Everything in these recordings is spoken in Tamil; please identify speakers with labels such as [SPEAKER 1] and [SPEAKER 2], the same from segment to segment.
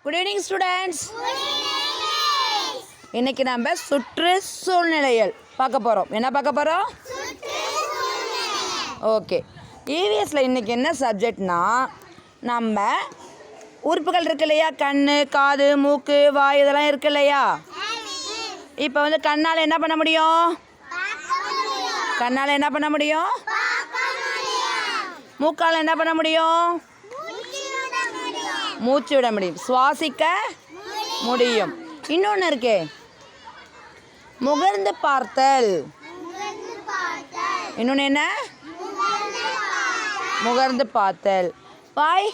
[SPEAKER 1] Good evening students. இன்னைக்கு நம்ம சுற்றுச்சூழ்நிலைகள் பார்க்க போகிறோம். என்ன பார்க்க போகிறோம்? ஓகே. இவிஎஸ்ல இன்னைக்கு என்ன சப்ஜெக்ட்னா, நம்ம உறுப்புகள் இருக்கு இல்லையா, கண், காது, மூக்கு, வாய், இதெல்லாம் இருக்கு இல்லையா. இப்போ வந்து கண்ணால் என்ன பண்ண முடியும்? கண்ணால் என்ன பண்ண முடியும்? மூக்கால் என்ன பண்ண முடியும்? மூச்சு விட முடியும், சுவாசிக்க முடியும். இன்னொன்று இருக்கே, முகர்ந்து பார்த்தல். இன்னொன்று என்ன? முகர்ந்து பார்த்தல். வாய்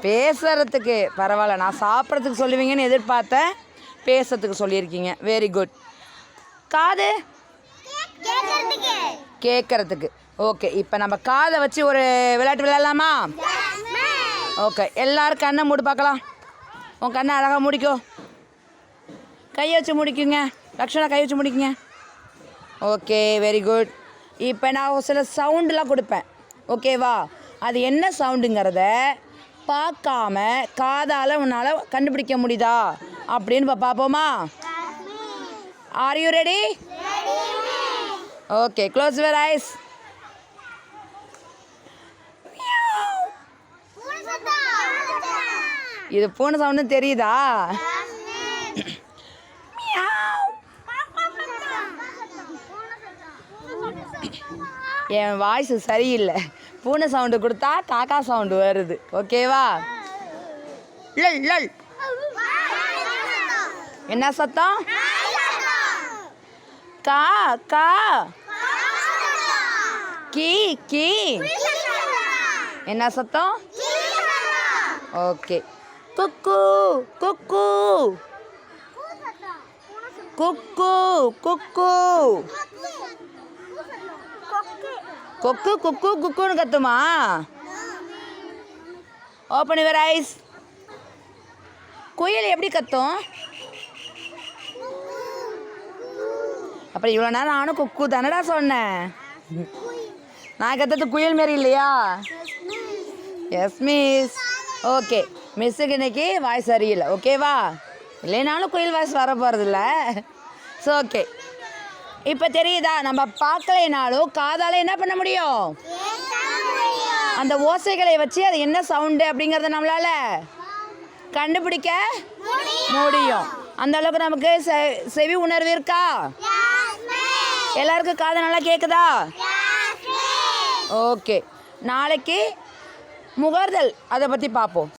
[SPEAKER 1] பேசுறதுக்கு. பரவாயில்ல, நான் சாப்பிட்றதுக்கு சொல்லுவீங்கன்னு எதிர்பார்த்தேன், பேசுறதுக்கு சொல்லியிருக்கீங்க. Very good. காது கேட்கறதுக்கு. ஓகே, இப்போ நம்ம காதை வச்சு ஒரு விளையாட்டு விளையாடலாமா? ஓகே, எல்லோரும் கண்ணை மூடி பார்க்கலாம். உன் கண்ணை அழகாக முடிக்கோ. கையை வச்சு முடிக்குங்க. லக்ஷணா கை வச்சு முடிக்குங்க. Okay, very good. இப்போ நான் சில சவுண்டெலாம் கொடுப்பேன், ஓகேவா? அது என்ன சவுண்டுங்கிறத பார்க்காம காதால் உன்னால் கண்டுபிடிக்க முடியுதா அப்படின்னு பார்ப்போமா? Are you ready? Okay, close your eyes. இது பூனை சவுண்டுன்னு தெரியுதா? என் வாய்ஸ் சரியில்லை. பூனை சவுண்டு கொடுத்தா காக்கா சவுண்டு வருது, ஓகேவா? லல் லல். என்ன சத்தம்? கா கா. கீ கீ. என்ன சத்தம்? ஓகே. குக்கு குக்கு குக்கு குக்கு. கொக்கு குக்கு குக்குன்னு கத்துமா? Open your eyes. குயில் எப்படி கத்தும்? அப்புறம் இவ்வளோ நேரம் நானும் குக்கு தானடா சொன்னேன். நான் கத்துறது குயில் மாரி இல்லையா? Yes miss. ஓகே, மிஸ்ஸுக்கு இன்னைக்கு வாய்ஸ் சரியில்லை, ஓகேவா? இல்லைனாலும் குயில் வாய்ஸ் வர போகிறதில்ல. ஸோ ஓகே, இப்போ தெரியுதா? நம்ம பார்க்கலைனாலும் காதால் என்ன பண்ண முடியும்? அந்த ஓசைகளை வச்சு அது என்ன சவுண்டு அப்படிங்கிறத நம்மளால் கண்டுபிடிக்க முடியும். அந்த அளவுக்கு நமக்கு செவி உணர்வு இருக்கா? எல்லாருக்கும் காது நல்லா கேட்குதா? ஓகே, நாளைக்கு முகர்தல் அதை பற்றி பார்ப்போம்.